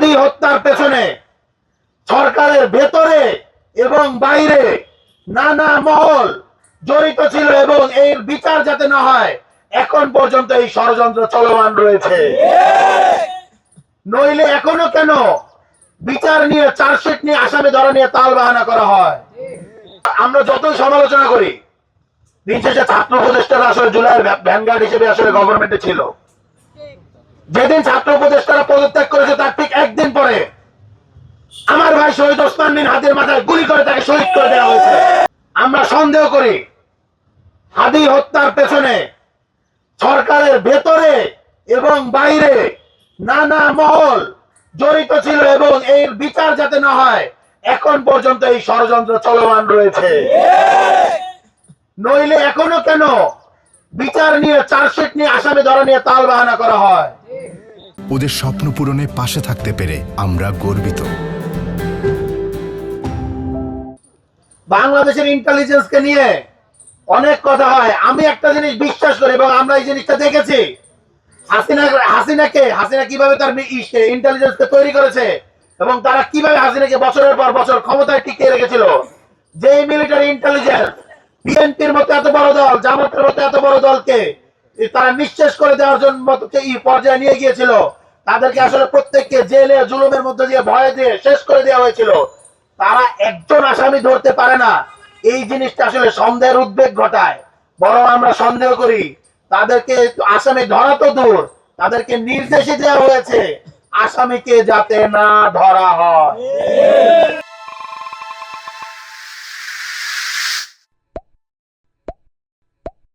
হাদি হত্যার পেছনে সরকারের ভেতরে এবং বাইরে নানা মহল জড়িত ছিল এবং এর বিচার যাতে না হয় এখন পর্যন্ত এই ষড়যন্ত্র চলমান রয়েছে। নইলে এখনো কেন বিচার নিয়ে চার্জশিট নিয়ে আসামি ধরা নিয়ে তাল বাহানা করা হয়? আমরা যতই সমালোচনা করি, দিন শেষে ছাত্র উপদেষ্টারা আসলে জুলাইয়ের ভ্যানগার্ড হিসেবে আসলে গভর্নমেন্টে ছিল। যেদিন ছাত্র উপদেষ্টারা পদত্যাগ করেছে তার ঠিক একদিন পরে আমার ভাই শহীদ ওসমান বিন হাদির মাথায় গুলি করে তাকে শহীদ করে দেওয়া হয়েছে। আমরা সন্দেহ করি হাদি হত্যার পেছনে সরকারের ভেতরে এবং বাইরে নানা মহল জড়িত ছিল এবং এর বিচার যাতে না হয় এখন পর্যন্ত এই ষড়যন্ত্র চলমান রয়েছে। নইলে এখনো কেন বিচার নিয়ে চার্জশিট নিয়ে আসামি ধরা নিয়ে তাল বাহানা করা হয়? ওদের স্বপ্ন পূরণে পাশে থাকতে পেরে আমরা গর্বিত। বাংলাদেশের ইন্টেলিজেন্সকে নিয়ে অনেক কথা হয়। আমি একটা জিনিস বিশ্বাস করি এবং আমরা এই জিনিসটা দেখেছি, হাসিনা কিভাবে তার ইন্টেলিজেন্সকে তৈরি করেছে এবং তারা কিভাবে হাসিনাকে বছরের পর বছর ক্ষমতায় টিকিয়ে রেখেছিল। যে মিলিটারি ইন্টেলিজেন্স বিএনপির মতো এত বড় দল, জামাতের মতো এত বড় দলকে তারা নিঃশেষ করে দেওয়ার জন্য এই পর্যায়ে নিয়ে গিয়েছিল, তাদেরকে আসলে প্রত্যেককে জেলে জুলুমের মধ্যে দিয়ে ভয় দিয়ে শেষ করে দেওয়া হয়েছিল। তারা একজন আসামি ধরতে পারে না, এই জিনিসটা আসলে সন্দেহের উদ্বেগ ঘটায়। বরং আমরা সন্দেহ করি তাদেরকে আসামি ধরা তো দূর, তাদেরকে নির্দেশই দেওয়া হয়েছে আসামিকে যাতে না ধরা হয়।